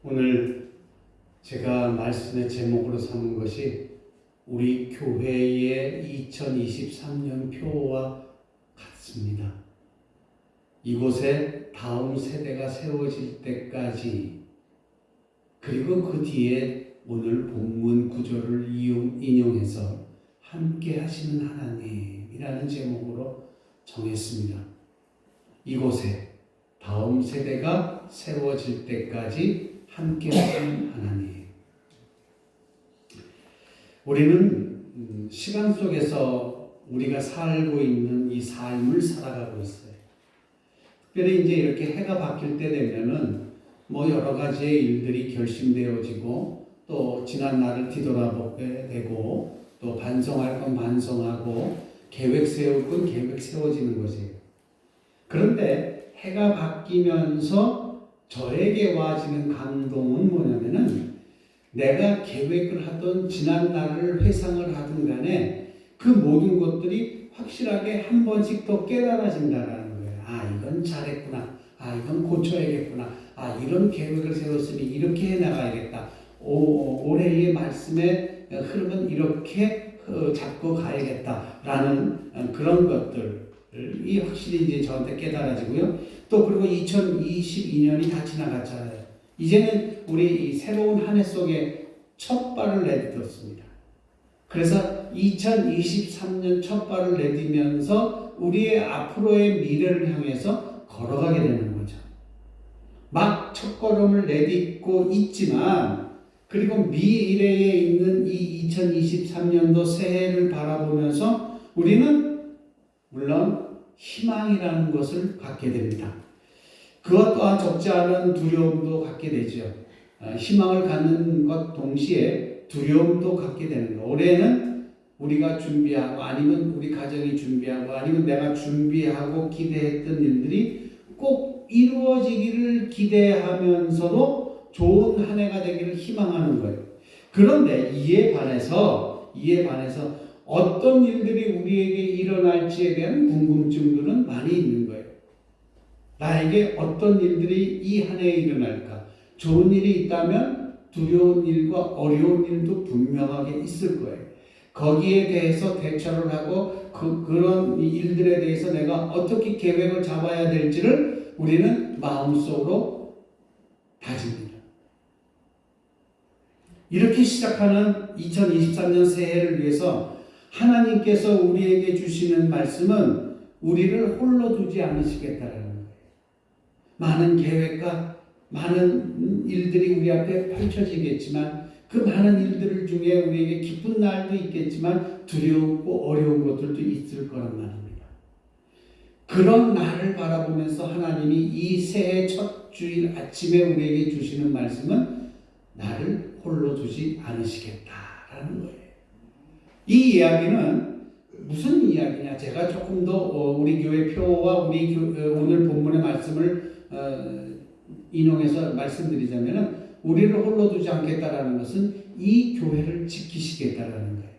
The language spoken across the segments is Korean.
오늘 제가 말씀의 제목으로 삼은 것이 우리 교회의 2023년 표와 같습니다. 이곳에 다음 세대가 세워질 때까지, 그리고 그 뒤에 오늘 본문 구절을 인용해서 함께 하시는 하나님이라는 제목으로 정했습니다. 이곳에 다음 세대가 세워질 때까지 함께 하시는 하나님. 우리는 시간 속에서 우리가 살고 있는 이 삶을 살아가고 있어요. 특별히 이제 이렇게 해가 바뀔 때 되면은 여러 가지의 일들이 결심되어지고, 또 지난 날을 뒤돌아보게 되고, 또 반성할 건 반성하고, 계획 세울 건 계획 세워지는 것이에요. 그런데 해가 바뀌면서 저에게 와지는 감동은 뭐냐면은, 내가 계획을 하던 지난 날을 회상을 하든 간에 그 모든 것들이 확실하게 한 번씩 더 깨달아진다라는 거예요. 이건 잘했구나. 이건 고쳐야겠구나. 이런 계획을 세웠으니 이렇게 해나가야겠다. 올해의 말씀의 흐름은 이렇게 잡고 가야겠다라는 그런 것들이 확실히 이제 저한테 깨달아지고요. 또 그리고 2022년이 다 지나갔잖아요. 이제는 우리 새로운 한 해 속에 첫 발을 내딛었습니다. 그래서 2023년 첫 발을 내딛면서 우리의 앞으로의 미래를 향해서 걸어가게 되는 거죠. 막 첫걸음을 내딛고 있지만, 그리고 미래에 있는 이 2023년도 새해를 바라보면서 우리는 물론 희망이라는 것을 갖게 됩니다. 그것 또한 적지 않은 두려움도 갖게 되죠. 희망을 갖는 것 동시에 두려움도 갖게 되는 거예요. 올해는 우리가 준비하고, 아니면 우리 가정이 준비하고, 아니면 내가 준비하고 기대했던 일들이 꼭 이루어지기를 기대하면서도 좋은 한 해가 되기를 희망하는 거예요. 그런데 이에 반해서 어떤 일들이 우리에게 일어날지에 대한 궁금증들은 많이 있는 거예요. 나에게 어떤 일들이 이 한 해에 일어날까? 좋은 일이 있다면 두려운 일과 어려운 일도 분명하게 있을 거예요. 거기에 대해서 대처를 하고 그런 일들에 대해서 내가 어떻게 계획을 잡아야 될지를 우리는 마음속으로 다집니다. 이렇게 시작하는 2023년 새해를 위해서 하나님께서 우리에게 주시는 말씀은 우리를 홀로 두지 않으시겠다라는 거예요. 많은 계획과 많은 일들이 우리 앞에 펼쳐지겠지만, 그 많은 일들 중에 우리에게 기쁜 날도 있겠지만 두렵고 어려운 것들도 있을 거란 말입니다. 그런 날을 바라보면서 하나님이 이 새해 첫 주일 아침에 우리에게 주시는 말씀은 나를 홀로 두지 않으시겠다라는 거예요. 이 이야기는 무슨 이야기냐? 제가 조금 더 우리 교회 표와 우리 오늘 본문의 말씀을 인용해서 말씀드리자면, 우리를 홀로 두지 않겠다라는 것은 이 교회를 지키시겠다라는 거예요.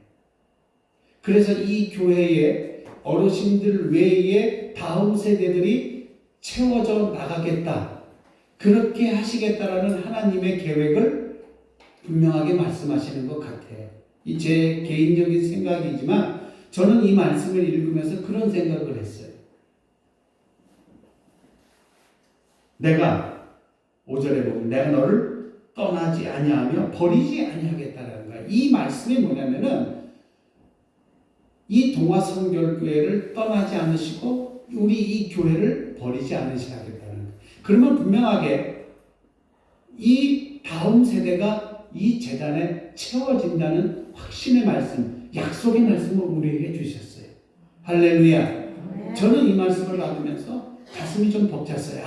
그래서 이 교회의 어르신들 외에 다음 세대들이 채워져 나가겠다, 그렇게 하시겠다라는 하나님의 계획을 분명하게 말씀하시는 것 같아요. 이 제 개인적인 생각이지만 저는 이 말씀을 읽으면서 그런 생각을 했어요. 내가 5절에 보면 내가 너를 떠나지 아니하며 버리지 아니하겠다라는 거야. 이 말씀이 뭐냐면은, 이 동화성결교회를 떠나지 않으시고 우리 이 교회를 버리지 않으시겠다는 거예요. 그러면 분명하게 이 다음 세대가 이 재단에 채워진다는 확신의 말씀, 약속의 말씀을 우리에게 주셨어요. 할렐루야. 저는 이 말씀을 받으면서 가슴이 좀 벅찼어요.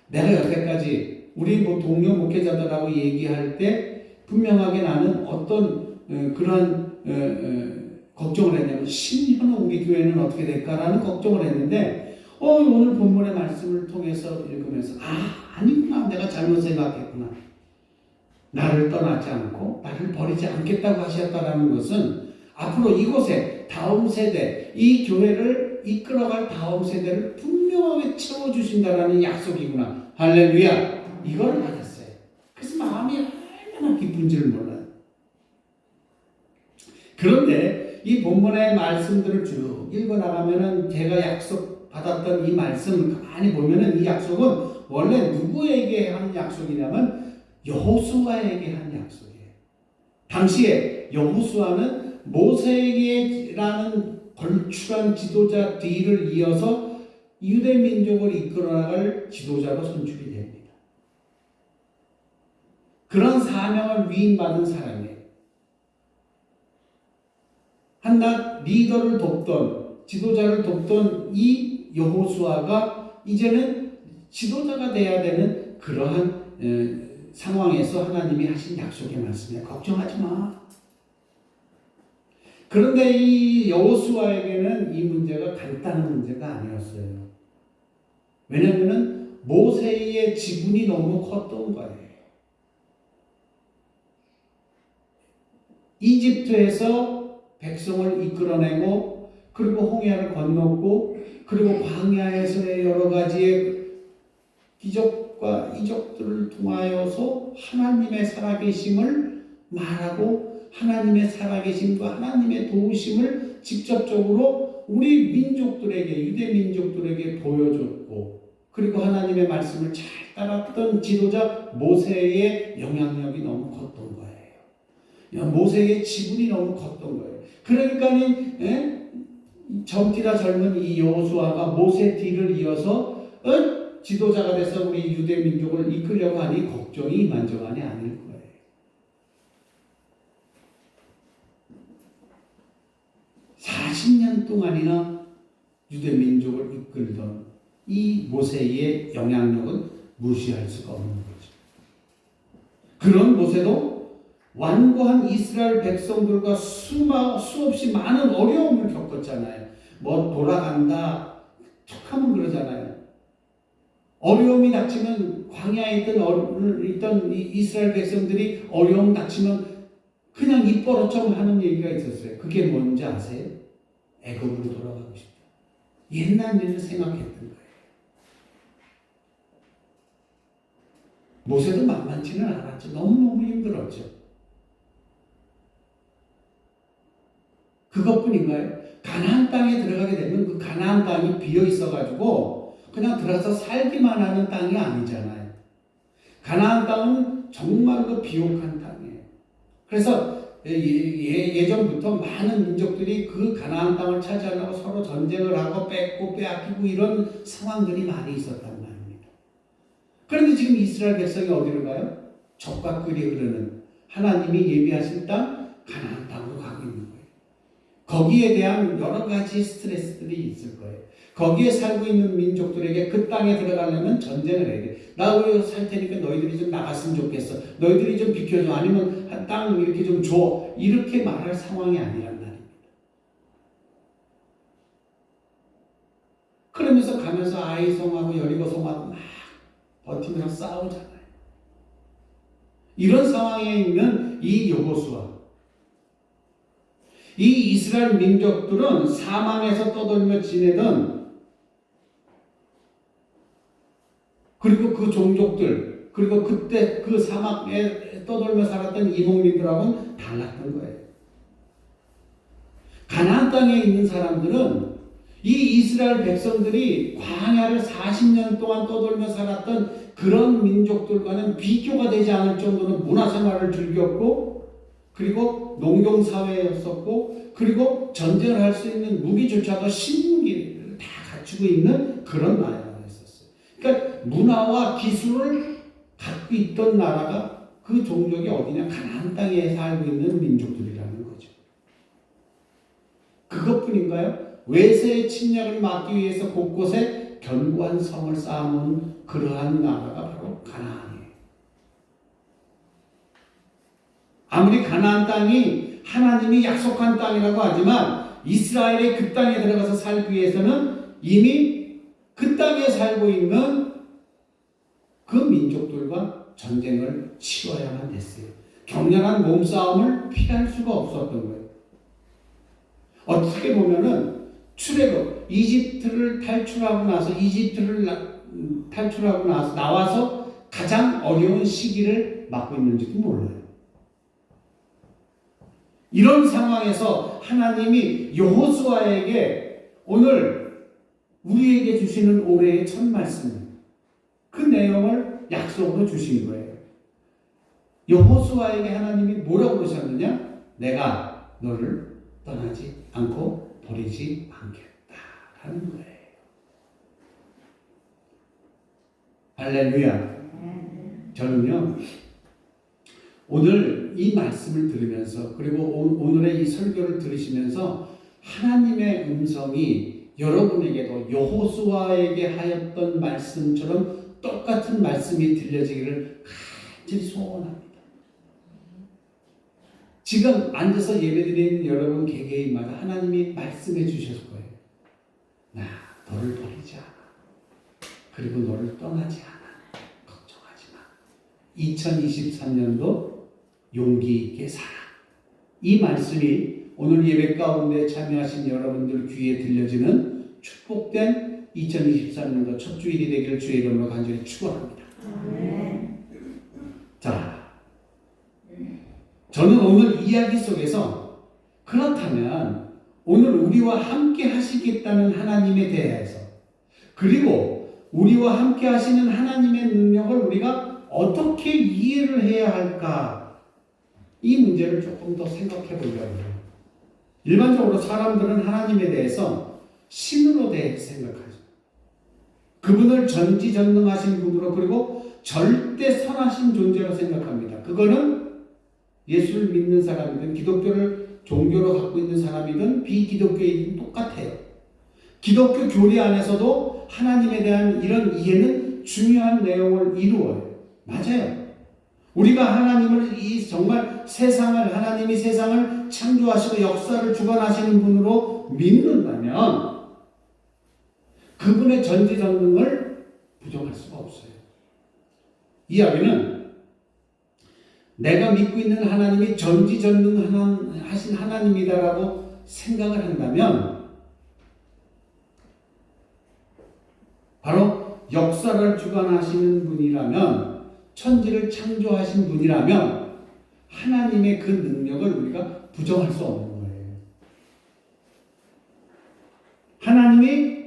내가 여태까지 우리 동료 목회자들하고 얘기할 때 분명하게 나는 어떤 그런 걱정을 했냐면, 10년 후 우리 교회는 어떻게 될까라는 걱정을 했는데, 오늘 본문의 말씀을 통해서 읽으면서 아니구나, 내가 잘못 생각했구나. 나를 떠나지 않고 나를 버리지 않겠다고 하셨다라는 것은 앞으로 이곳에 다음 세대, 이 교회를 이끌어갈 다음 세대를 분명히 분명하게 채워주신다라는 약속이구나. 할렐루야. 이걸 받았어요. 그래서 마음이 얼마나 기쁜지를 몰라요. 그런데 이 본문의 말씀들을 쭉 읽어나가면은 제가 약속 받았던 이 말씀을 가만히 보면은 이 약속은 원래 누구에게 한 약속이냐면 여호수아에게 한 약속이에요. 당시에 여호수아는 모세에게라는 걸출한 지도자 뒤를 이어서 유대 민족을 이끌어나갈 지도자로 선출이 됩니다. 그런 사명을 위임받은 사람이에요. 한낱 리더를 돕던 지도자를 돕던 이 여호수아가 이제는 지도자가 돼야 되는 그러한 상황에서 하나님이 하신 약속의 말씀이에요. 걱정하지 마. 그런데 이 여호수아에게는 이 문제가 간단한 문제가 아니었어요. 왜냐하면 모세의 지분이 너무 컸던 거예요. 이집트에서 백성을 이끌어내고 그리고 홍해를 건넜고 그리고 광야에서의 여러 가지의 기적과 이적들을 통하여서 하나님의 살아계심을 말하고 하나님의 살아계심과 하나님의 도우심을 직접적으로 우리 민족들에게 유대 민족들에게 보여줬고 그리고 하나님의 말씀을 잘 따랐던 지도자 모세의 영향력이 너무 컸던 거예요. 모세의 지분이 너무 컸던 거예요. 그러니까 젊디다 젊은 이 여호수아가 모세 뒤를 이어서 지도자가 돼서 우리 유대 민족을 이끌려고 하니 걱정이 이만저만이 아닐 거예요. 40년 동안이나 유대 민족을 이끌던 이 모세의 영향력은 무시할 수가 없는 거죠. 그런 모세도 완고한 이스라엘 백성들과 수없이 많은 어려움을 겪었잖아요. 뭐 돌아간다 툭하면 그러잖아요. 어려움이 닥치면 광야에 있던 이스라엘 백성들이 어려움 닥치면 그냥 입 벌어처럼 하는 얘기가 있었어요. 그게 뭔지 아세요? 애굽으로 돌아가고 싶다. 옛날 일을 생각했던 거예요. 모세도 만만치는 않았죠. 너무너무 힘들었죠. 그것뿐인가요? 가나안 땅에 들어가게 되면 그 가나안 땅이 비어 있어가지고 그냥 들어가서 살기만 하는 땅이 아니잖아요. 가나안 땅은 정말로 비옥한 땅이에요. 그래서 예전부터 많은 민족들이 그 가나안 땅을 차지하려고 서로 전쟁을 하고 뺏고 빼앗기고 이런 상황들이 많이 있었단 말입니다. 그런데 지금 이스라엘 백성이 어디로 가요? 젖과 꿀이 흐르는 하나님이 예비하신 땅 가나안 땅으로 가고 있는 거예요. 거기에 대한 여러 가지 스트레스들이 있을 거예요. 거기에 살고 있는 민족들에게 그 땅에 들어가려면 전쟁을 해야 돼. 나 여기 살 테니까 너희들이 좀 나갔으면 좋겠어. 너희들이 좀 비켜줘. 아니면 땅 이렇게 좀 줘. 이렇게 말할 상황이 아니란 말입니다. 그러면서 가면서 아이성하고 여리고성하고 막 버티면서 싸우잖아요. 이런 상황에 있는 이 여호수아, 이 이스라엘 민족들은 사망에서 떠돌며 지내던 그리고 그 종족들 그리고 그때 그 사막에 떠돌며 살았던 이목민들하고는 달랐던 거예요. 가나안 땅에 있는 사람들은 이 이스라엘 백성들이 광야를 40년 동안 떠돌며 살았던 그런 민족들과는 비교가 되지 않을 정도로 문화생활을 즐겼고 그리고 농경사회였었고 그리고 전쟁을 할 수 있는 무기조차도 신무기를 다 갖추고 있는 그런 나라였었어요. 그러니까 문화와 기술을 갖고 있던 나라가 그 종족이 어디냐? 가나안 땅에 살고 있는 민족들이라는 거죠. 그것뿐인가요? 외세의 침략을 막기 위해서 곳곳에 견고한 성을 쌓아놓은 그러한 나라가 바로 가나안이에요. 아무리 가나안 땅이 하나님이 약속한 땅이라고 하지만 이스라엘이 그 땅에 들어가서 살기 위해서는 이미 그 땅에 살고 있는 그 민족들과 전쟁을 치러야만 됐어요. 격렬한 몸싸움을 피할 수가 없었던 거예요. 어떻게 보면은 출애굽 이집트를 탈출하고 나서 나와서 가장 어려운 시기를 맞고 있는지도 몰라요. 이런 상황에서 하나님이 여호수아에게 오늘 우리에게 주시는 올해의 첫 말씀, 그 내용을 약속으로 주신 거예요. 여호수아에게 하나님이 뭐라고 그러셨느냐? 내가 너를 떠나지 않고 버리지 않겠다라는 거예요. 할렐루야. 저는요, 오늘 이 말씀을 들으면서, 그리고 오늘의 이 설교를 들으시면서 하나님의 음성이 여러분에게도 여호수아에게 하였던 말씀처럼 똑같은 말씀이 들려지기를 간절히 소원합니다. 지금 앉아서 예배드리는 여러분 개개인마다 하나님이 말씀해 주셨을 거예요. 나 너를 버리지 않아. 그리고 너를 떠나지 않아. 걱정하지 마. 2023년도 용기 있게 살아. 이 말씀이 오늘 예배 가운데 참여하신 여러분들 귀에 들려지는 축복된 2023년도 첫 주일이 되기를 주의 이름으로 간절히 축원합니다. 자, 저는 오늘 이야기 속에서 그렇다면 오늘 우리와 함께 하시겠다는 하나님에 대해서, 그리고 우리와 함께 하시는 하나님의 능력을 우리가 어떻게 이해를 해야 할까, 이 문제를 조금 더 생각해 보려고 해요. 일반적으로 사람들은 하나님에 대해서 신으로 대해 생각하죠. 그분을 전지전능하신 분으로, 그리고 절대 선하신 존재로 생각합니다. 그거는 예수를 믿는 사람이든 기독교를 종교로 갖고 있는 사람이든 비기독교이든 똑같아요. 기독교 교리 안에서도 하나님에 대한 이런 이해는 중요한 내용을 이루어요. 맞아요. 우리가 하나님을 정말 하나님이 세상을 창조하시고 역사를 주관하시는 분으로 믿는다면 그분의 전지전능을 부정할 수가 없어요. 이야기는 내가 믿고 있는 하나님이 전지전능하신 하나님이다라고 생각을 한다면, 바로 역사를 주관하시는 분이라면, 천지를 창조하신 분이라면 하나님의 그 능력을 우리가 부정할 수 없는 거예요. 하나님이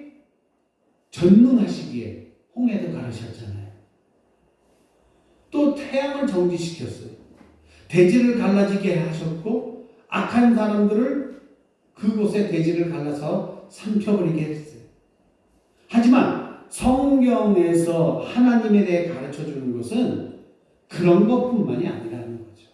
전능하시기에 홍해도 가르셨잖아요. 또 태양을 정지시켰어요. 대지를 갈라지게 하셨고 악한 사람들을 그곳에 대지를 갈라서 삼켜버리게 했어요. 하지만 성경에서 하나님에 대해 가르쳐주는 것은 그런 것뿐만이 아니라는 거죠.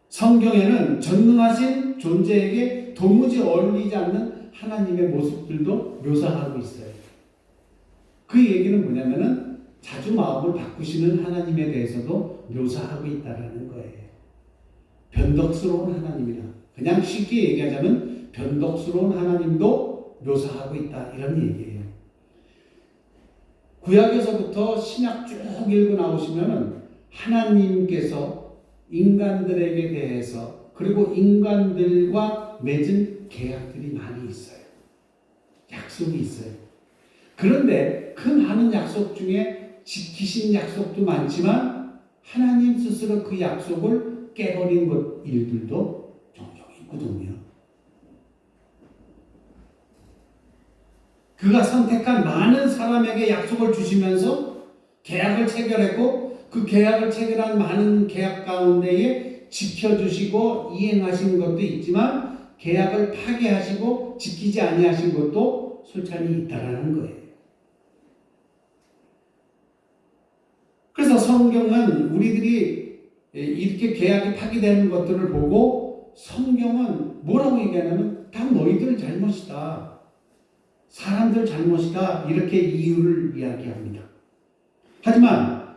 성경에는 전능하신 존재에게 도무지 어울리지 않는 하나님의 모습들도 묘사하고 있어요. 그 얘기는 뭐냐면은 자주 마음을 바꾸시는 하나님에 대해서도 묘사하고 있다는 거예요. 변덕스러운 하나님이라. 그냥 쉽게 얘기하자면 변덕스러운 하나님도 묘사하고 있다, 이런 얘기예요. 구약에서부터 신약 쭉 읽고 나오시면은 하나님께서 인간들에게 대해서, 그리고 인간들과 맺은 계약들이 많이 있어요. 약속이 있어요. 그런데 그 많은 약속 중에 지키신 약속도 많지만 하나님 스스로 그 약속을 깨버린 일들도 종종 있거든요. 그가 선택한 많은 사람에게 약속을 주시면서 계약을 체결했고, 그 계약을 체결한 많은 계약 가운데에 지켜주시고 이행하신 것도 있지만 계약을 파기하시고 지키지 아니하신 것도 솔찬히 있다라는 거예요. 그래서 성경은 우리들이 이렇게 계약이 파기되는 것들을 보고 성경은 뭐라고 얘기하냐면 다 너희들 잘못이다, 사람들 잘못이다, 이렇게 이유를 이야기합니다. 하지만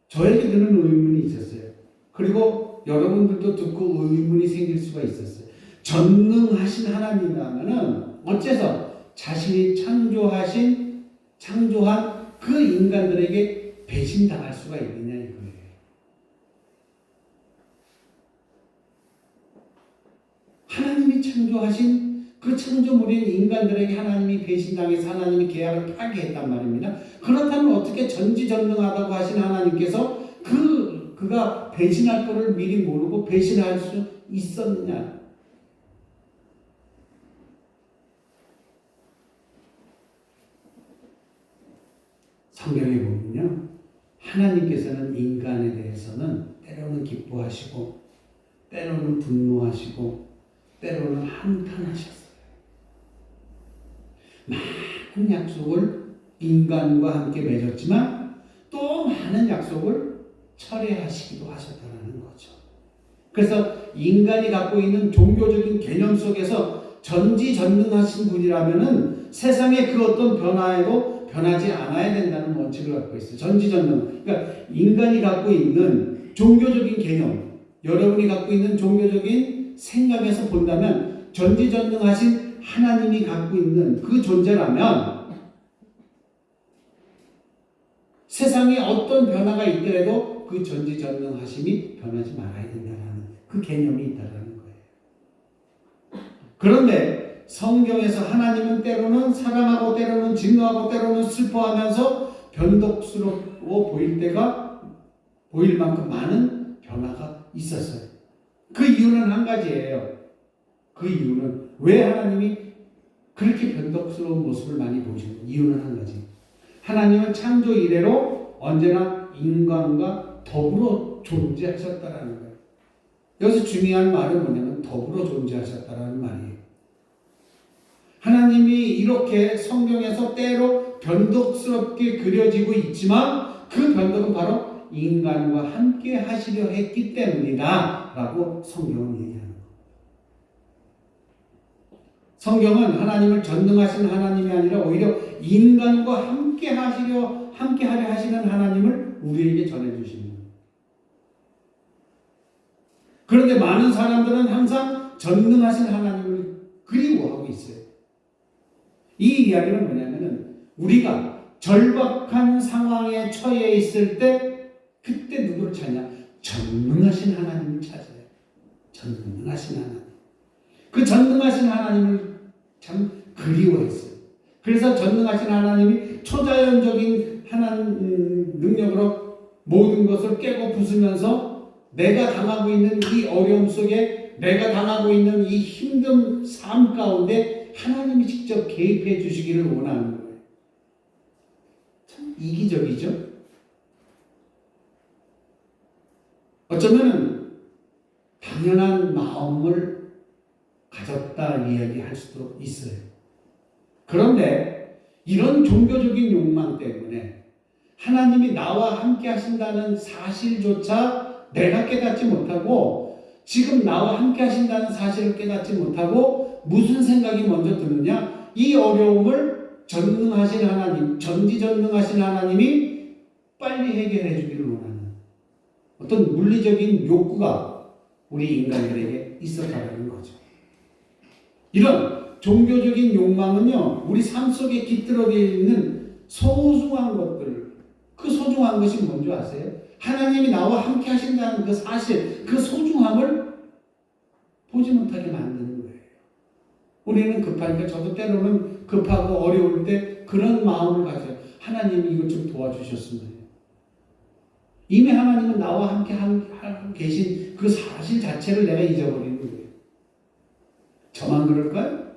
저에게 드는 의문이 있었어요. 그리고 여러분들도 듣고 의문이 생길 수가 있었어요. 전능하신 하나님이라면은 어째서 자신이 창조한 그 인간들에게 배신당할 수가 있느냐 이거예요. 하나님이 창조하신 그 창조물인 인간들에게 하나님이 배신당해서 하나님이 계약을 파기했단 말입니다. 그렇다면 어떻게 전지전능하다고 하신 하나님께서 그가 배신할 것을 미리 모르고 배신할 수 있었느냐? 성경에 보면요, 하나님께서는 인간에 대해서는 때로는 기뻐하시고 때로는 분노하시고 때로는 한탄하셨어요. 많은 약속을 인간과 함께 맺었지만 또 많은 약속을 철회하시기도 하셨다는 거죠. 그래서 인간이 갖고 있는 종교적인 개념 속에서 전지전능하신 분이라면은 세상의 그 어떤 변화에도 변하지 않아야 된다는 원칙을 갖고 있어요. 전지전능. 그러니까 인간이 갖고 있는 종교적인 개념, 여러분이 갖고 있는 종교적인 생각에서 본다면 전지전능하신 하나님이 갖고 있는 그 존재라면 세상에 어떤 변화가 있더라도 그 전지전능하심이 변하지 말아야 된다는 그 개념이 있다는 거예요. 그런데 성경에서 하나님은 때로는 사랑하고 때로는 진노하고 때로는 슬퍼하면서 변덕스러워 보일 만큼 많은 변화가 있었어요. 그 이유는 한 가지예요. 그 이유는 왜 하나님이 그렇게 변덕스러운 모습을 많이 보시는 이유는 한 가지. 하나님은 창조 이래로 언제나 인간과 더불어 존재하셨다라는 거예요. 여기서 중요한 말은 뭐냐면 더불어 존재하셨다라는 말이에요. 하나님이 이렇게 성경에서 때로 변덕스럽게 그려지고 있지만 그 변덕은 바로 인간과 함께 하시려 했기 때문이다 라고 성경은 얘기합니다. 성경은 하나님을 전능하신 하나님이 아니라 오히려 인간과 함께 하려 하시는 하나님을 우리에게 전해주십니다. 그런데 많은 사람들은 항상 전능하신 하나님을 그리워하고 있어요. 이 이야기는 뭐냐면은 우리가 절박한 상황에 처해 있을 때 그때 누구를 찾냐? 전능하신 하나님을 찾아요. 전능하신 하나님. 그 전능하신 하나님을 참 그리워했어요. 그래서 전능하신 하나님이 초자연적인 하나님 능력으로 모든 것을 깨고 부수면서 내가 당하고 있는 이 어려움 속에 내가 당하고 있는 이 힘든 삶 가운데 하나님이 직접 개입해 주시기를 원하는 거예요. 참 이기적이죠? 어쩌면 당연한 마음을 가졌다 이야기할 수도 있어요. 그런데 이런 종교적인 욕망 때문에 하나님이 나와 함께 하신다는 사실조차 내가 깨닫지 못하고 지금 나와 함께 하신다는 사실을 깨닫지 못하고 무슨 생각이 먼저 드느냐? 이 어려움을 전능하신 하나님, 전지전능하신 하나님이 빨리 해결해 주기를 원하는 어떤 물리적인 욕구가 우리 인간들에게 있었다는 거죠. 이런 종교적인 욕망은요, 우리 삶 속에 깃들어 있는 소중한 것들, 그 소중한 것이 뭔지 아세요? 하나님이 나와 함께 하신다는 그 사실, 그 소중함을 보지 못하게 만드는 거예요. 우리는 급하니까 저도 때로는 급하고 어려울 때 그런 마음을 가져요. 하나님이 이것 좀 도와주셨으면 해요. 이미 하나님은 나와 함께 하고 계신 그 사실 자체를 내가 잊어버리는 거예요. 저만 그럴까요?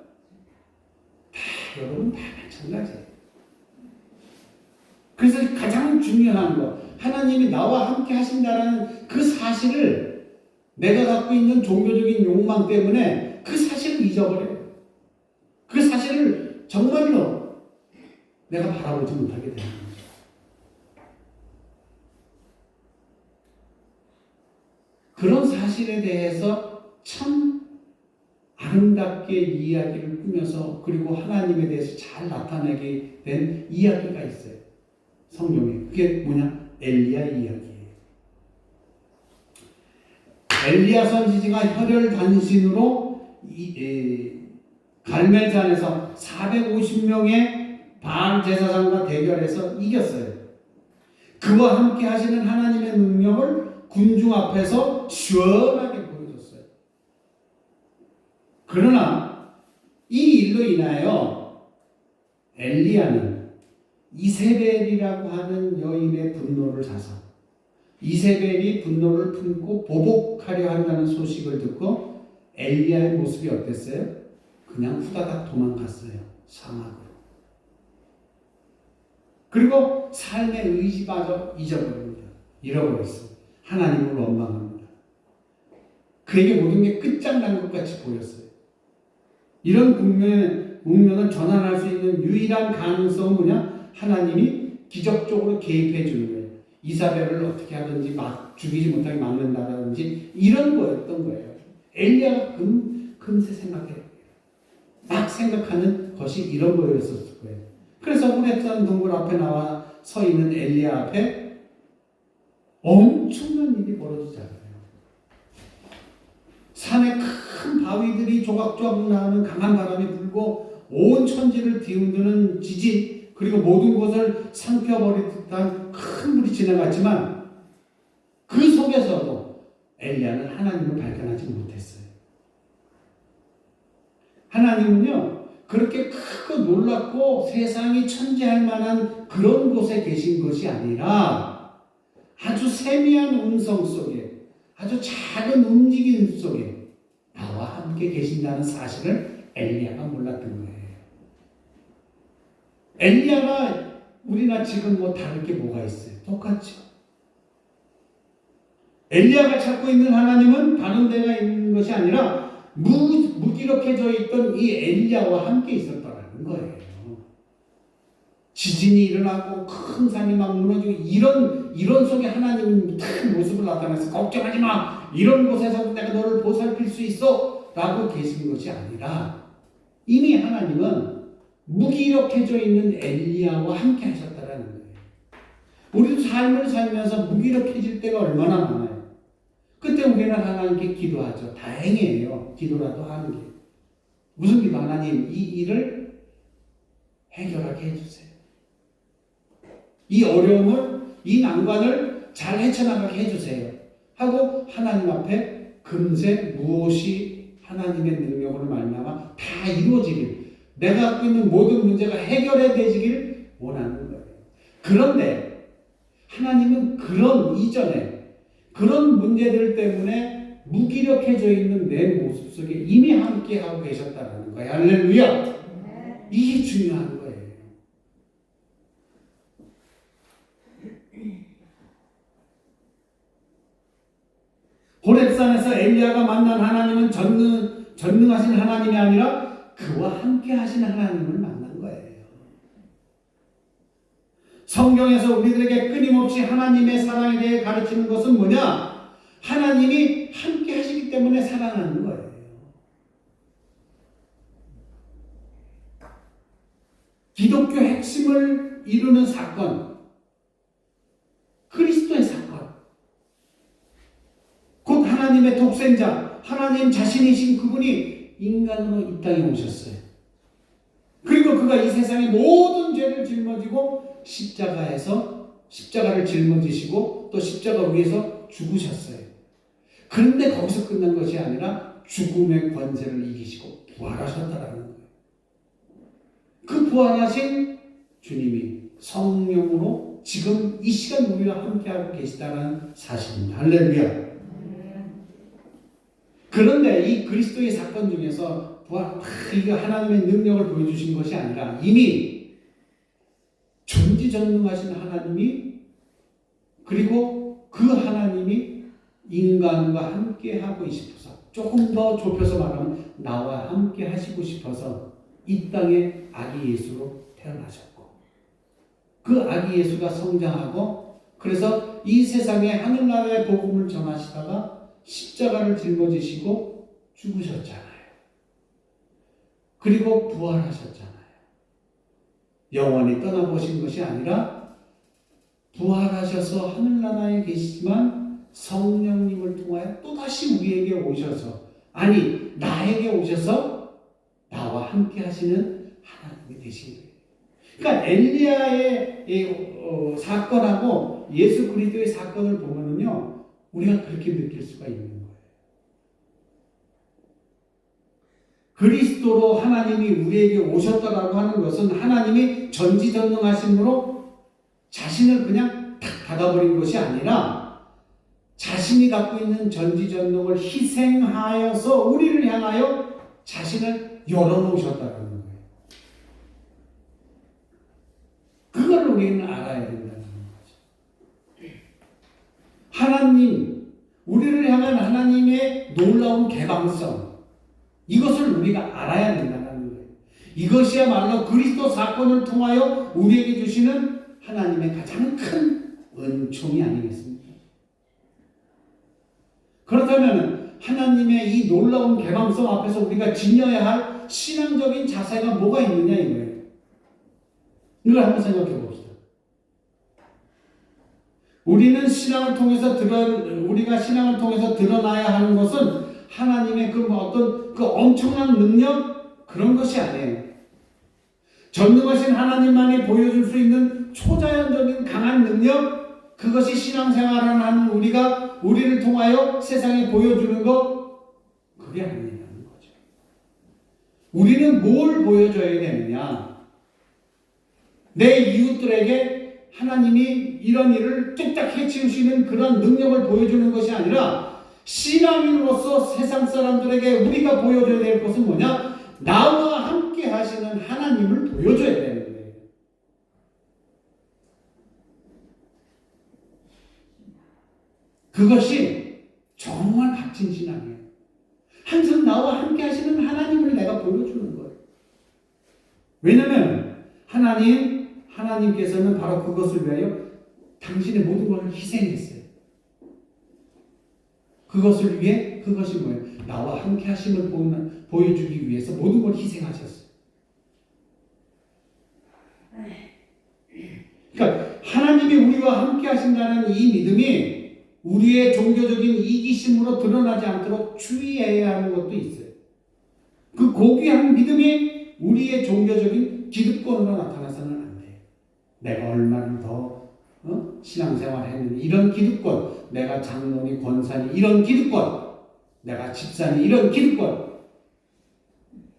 여러분 다 마찬가지예요. 그래서 가장 중요한 거, 하나님이 나와 함께 하신다는 그 사실을 내가 갖고 있는 종교적인 욕망 때문에 그 사실을 잊어버려요. 그 사실을 정말로 내가 바라보지 못하게 되는 거죠. 그런 사실에 대해서 참 아름답게 이야기를 꾸며서 그리고 하나님에 대해서 잘 나타내게 된 이야기가 있어요. 성경에. 그게 뭐냐? 엘리야 이야기예요. 엘리야 선지자가 혈혈단신으로 갈멜산에서 450명의 바알 제사장과 대결해서 이겼어요. 그와 함께 하시는 하나님의 능력을 군중 앞에서 시원하게 보여줬어요. 그러나 이 일로 인하여 엘리야는 이세벨이라고 하는 여인의 분노를 사서 이세벨이 분노를 품고 보복하려 한다는 소식을 듣고 엘리야의 모습이 어땠어요? 그냥 후다닥 도망갔어요. 사막으로. 그리고 삶의 의지마저 잊어버립니다. 잃어버렸어요. 하나님을 원망합니다. 그에게 모든 게 끝장난 것 같이 보였어요. 이런 국면을 전환할 수 있는 유일한 가능성은 뭐냐? 하나님이 기적적으로 개입해 주는 거예요. 이사벨을 어떻게 하든지 죽이지 못하게 막는다든지 이런 거였던 거예요. 엘리야가 금세 생각해요. 막 생각하는 것이 이런 거였었을 거예요. 그래서 호렙산 동굴 앞에 나와 서 있는 엘리야 앞에 엄청난 일이 벌어지잖아요. 산에 큰 바위들이 조각조각 나오는 강한 바람이 불고 온 천지를 뒤흔드는 지진, 그리고 모든 곳을 삼켜버릴 듯한 큰 물이 지나갔지만 그 속에서도 엘리야는 하나님을 발견하지 못했어요. 하나님은요, 그렇게 크고 놀랍고 세상이 천지할 만한 그런 곳에 계신 것이 아니라 아주 세미한 음성 속에, 아주 작은 움직임 속에 나와 함께 계신다는 사실을 엘리야가 몰랐던 거예요. 엘리야가 우리나 지금 다를 게 뭐가 있어요? 똑같죠. 엘리야가 찾고 있는 하나님은 다른 데가 있는 것이 아니라 무기력해져 있던 이 엘리야와 함께 있었다는 거예요. 지진이 일어나고 큰 산이 막 무너지고 이런 속에 하나님 큰 모습을 나타내서 걱정하지 마. 이런 곳에서도 내가 너를 보살필 수 있어. 라고 계신 것이 아니라 이미 하나님은 무기력해져 있는 엘리야와 함께 하셨다라는 거예요. 우리도 삶을 살면서 무기력해질 때가 얼마나 많아요. 그때 우리는 하나님께 기도하죠. 다행이에요. 기도라도 하는 게. 무슨 기도? 하나님, 이 일을 해결하게 해주세요. 이 어려움을, 이 난관을 잘 헤쳐나가게 해주세요. 하고 하나님 앞에 금세 무엇이 하나님의 능력으로 말미암아 다 이루어지길, 내가 갖고 있는 모든 문제가 해결되지길 원하는 거예요. 그런데 하나님은 그런 이전에 그런 문제들 때문에 무기력해져 있는 내 모습 속에 이미 함께하고 계셨다는 거예요. 할렐루야! 이게 중요한 거예요. 호렙산에서 엘리야가 만난 하나님은 전능하신 하나님이 아니라 그와 함께 하신 하나님을 만난 거예요. 성경에서 우리들에게 끊임없이 하나님의 사랑에 대해 가르치는 것은 뭐냐? 하나님이 함께 하시기 때문에 사랑하는 거예요. 기독교 핵심을 이루는 사건, 그리스도의 사건, 곧 하나님의 독생자, 하나님 자신이신 그분이 인간으로 이 땅에 오셨어요. 그리고 그가 이 세상의 모든 죄를 짊어지고 십자가를 짊어지시고 또 십자가 위에서 죽으셨어요. 그런데 거기서 끝난 것이 아니라 죽음의 권세를 이기시고 부활하셨다라는 거예요. 그 부활하신 주님이 성령으로 지금 이 시간 우리와 함께하고 계시다는 사실입니다. 할렐루야. 그런데 이 그리스도의 사건 중에서 이거 하나님의 능력을 보여주신 것이 아니라 이미 전지전능하신 하나님이, 그리고 그 하나님이 인간과 함께 하고 싶어서, 조금 더 좁혀서 말하면 나와 함께 하시고 싶어서 이 땅에 아기 예수로 태어나셨고, 그 아기 예수가 성장하고, 그래서 이 세상에 하늘나라의 복음을 전하시다가 십자가를 짊어지시고 죽으셨잖아요. 그리고 부활하셨잖아요. 영원히 떠나보신 것이 아니라 부활하셔서 하늘나라에 계시지만 성령님을 통하여 또다시 우리에게 오셔서, 아니 나에게 오셔서 나와 함께 하시는 하나님이 되신 거예요. 그러니까 엘리야의 사건하고 예수 그리스도의 사건을 보면은요, 우리가 그렇게 느낄 수가 있는 거예요. 그리스도로 하나님이 우리에게 오셨다라고 하는 것은 하나님이 전지전능하심으로 자신을 그냥 탁 닫아버린 것이 아니라 자신이 갖고 있는 전지전능을 희생하여서 우리를 향하여 자신을 열어놓으셨다는 거예요. 그걸 우리는 알아야 된다는 거죠. 하나님, 우리를 향한 하나님의 놀라운 개방성, 이것을 우리가 알아야 된다는 거예요. 이것이야말로 그리스도 사건을 통하여 우리에게 주시는 하나님의 가장 큰 은총이 아니겠습니까? 그렇다면 하나님의 이 놀라운 개방성 앞에서 우리가 지녀야 할 신앙적인 자세가 뭐가 있느냐 이거예요. 이걸 한번 생각해 봅시다. 우리가 신앙을 통해서 드러나야 하는 것은 하나님의 어떤 엄청난 능력 그런 것이 아니에요. 전능하신 하나님만이 보여줄 수 있는 초자연적인 강한 능력, 그것이 신앙생활을 하는 우리를 통하여 세상에 보여주는 것, 그게 아니라는 거죠. 우리는 뭘 보여줘야 되느냐? 내 이웃들에게 하나님이 이런 일을 뚝딱 해치우시는 그런 능력을 보여주는 것이 아니라 신앙인으로서 세상 사람들에게 우리가 보여줘야 될 것은 뭐냐? 나와 함께 하시는 하나님을 보여줘야 되는 거예요. 그것이 정말 값진 신앙이에요. 항상 나와 함께 하시는 하나님을 내가 보여주는 거예요. 왜냐하면 하나님께서는 바로 그것을 위하여 당신의 모든 걸 희생했어요. 그것을 위해, 그것이 뭐예요? 나와 함께 하심을 보여주기 위해서 모든 걸 희생하셨어요. 그러니까 하나님이 우리와 함께 하신다는 이 믿음이 우리의 종교적인 이기심으로 드러나지 않도록 주의해야 하는 것도 있어요. 그 고귀한 믿음이 우리의 종교적인 기득권으로 나타나서는 안 돼요. 내가 얼마나 더 신앙생활을 했는데 이런 기득권, 내가 장로니 권사니 이런 기득권, 내가 집사니 이런 기득권,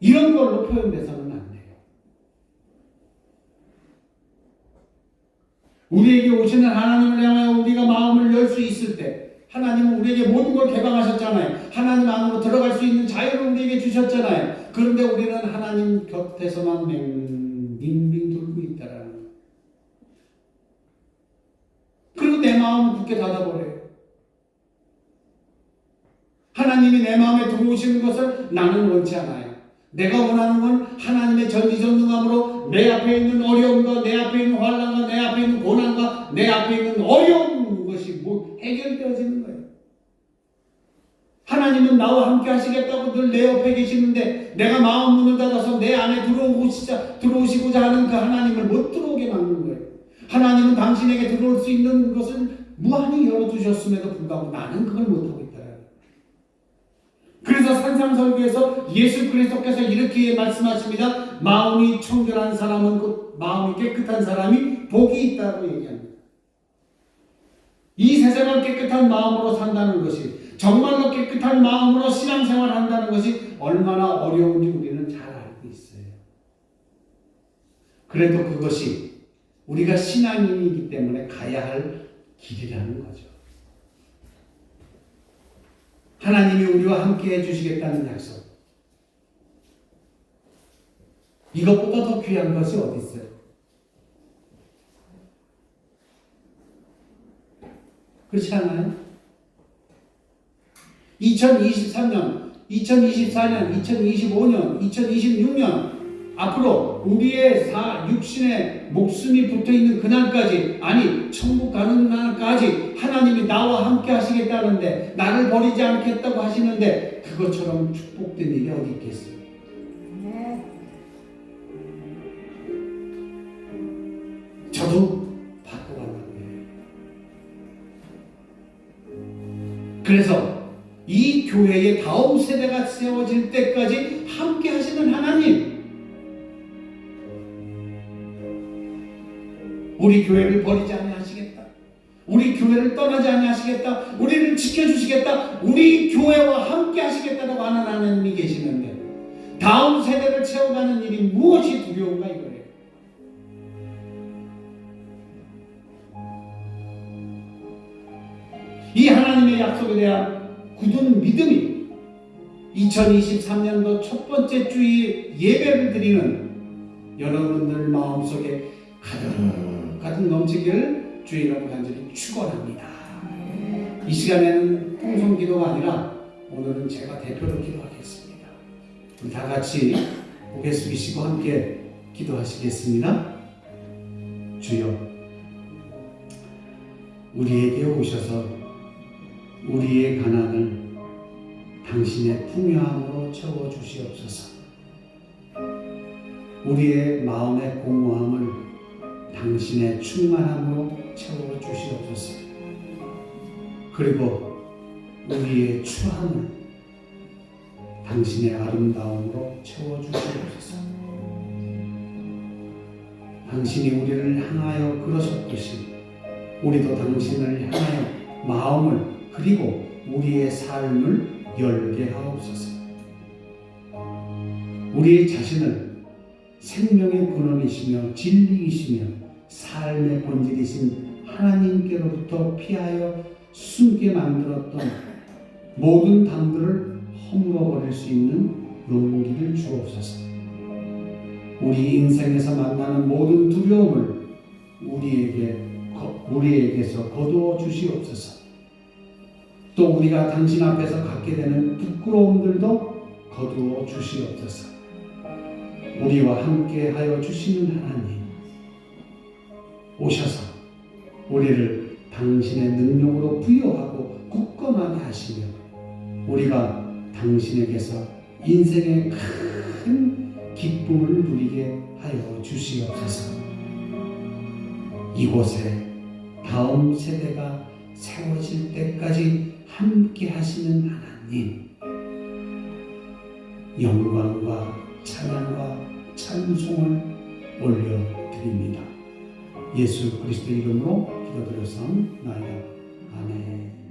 이런 걸로 표현돼서는 안 돼요. 우리에게 오시는 하나님을 향하여 우리가 마음을 열 수 있을 때, 하나님은 우리에게 모든 걸 개방하셨잖아요. 하나님 안으로 들어갈 수 있는 자유를 우리에게 주셨잖아요. 그런데 우리는 하나님 곁에서만 빙빙 돌고 있다라는 거예요. 그리고 내 마음을 굳게 닫아버려요. 하나님이 내 마음에 들어오시는 것을 나는 원치 않아요. 내가 원하는 건 하나님의 전지전능함으로 내 앞에 있는 어려움과 내 앞에 있는 환난과 내 앞에 있는 고난과 내 앞에 있는 어려운 것이 해결되어지는 거예요. 하나님은 나와 함께 하시겠다고 늘 내 옆에 계시는데 내가 마음 문을 닫아서 내 안에 들어오시고자 하는 그 하나님을 못 들어오게 막는 거예요. 하나님은 당신에게 들어올 수 있는 것을 무한히 열어두셨음에도 불구하고 나는 그걸 못하고 있다. 그래서 산상설교에서 예수 그리스도께서 이렇게 말씀하십니다. 마음이 청결한 사람은 마음이 깨끗한 사람이 복이 있다고 얘기합니다. 이 세상을 깨끗한 마음으로 산다는 것이, 정말로 깨끗한 마음으로 신앙생활을 한다는 것이 얼마나 어려운지 우리는 잘 알고 있어요. 그래도 그것이 우리가 신앙인이기 때문에 가야 할 길이라는 거죠. 하나님이 우리와 함께 해주시겠다는 약속. 이것보다 더 귀한 것이 어디 있어요? 그렇지 않아요? 2023년, 2024년, 2025년, 2026년 앞으로 우리의 육신의 목숨이 붙어있는 그날까지, 아니 천국 가는 날까지 하나님이 나와 함께 하시겠다는데, 나를 버리지 않겠다고 하시는데 그것처럼 축복된 일이 어디 있겠어요? 저도 받고 간다고요. 그래서 이 교회의 다음 세대가 세워질 때까지 함께 하시는 하나님, 우리 교회를 버리지 아니하시겠다. 우리 교회를 떠나지 아니하시겠다. 우리를 지켜주시겠다. 우리 교회와 함께 하시겠다라고 하는 하나님이 계시는데, 다음 세대를 채워가는 일이 무엇이 두려운가 이거예요. 이 하나님의 약속에 대한 굳은 믿음이 2023년도 첫 번째 주일 예배를 드리는 여러분들 마음속에 가득 넘치기를 주의 이름으로 간절히 축원합니다. 이 시간에는 통성 기도가 아니라 오늘은 제가 대표로 기도하겠습니다. 우리 다 같이 고개 숙이시고 함께 기도하시겠습니다. 주여, 우리에게 오셔서 우리의 가난을 당신의 풍요함으로 채워주시옵소서. 우리의 마음의 공허함을 당신의 충만함으로 채워주시옵소서. 그리고 우리의 추함을 당신의 아름다움으로 채워주시옵소서. 당신이 우리를 향하여 그러셨듯이 우리도 당신을 향하여 마음을 그리고 우리의 삶을 열게 하옵소서. 우리의 자신을 생명의 근원이시며 진리이시며 삶의 본질이신 하나님께로부터 피하여 숨게 만들었던 모든 담들을 허물어버릴 수 있는 용기를 주옵소서. 우리 인생에서 만나는 모든 두려움을 우리에게서 거두어 주시옵소서. 또 우리가 당신 앞에서 갖게 되는 부끄러움들도 거두어 주시옵소서. 우리와 함께 하여 주시는 하나님, 오셔서 우리를 당신의 능력으로 부여하고 굳건하게 하시며 우리가 당신에게서 인생의 큰 기쁨을 누리게 하여 주시옵소서. 이곳에 다음 세대가 세워질 때까지 함께 하시는 하나님, 영광과 찬양과 찬송을 올려드립니다. 예수 그리스도 이름으로 기도드렸사옵나이다. 아멘.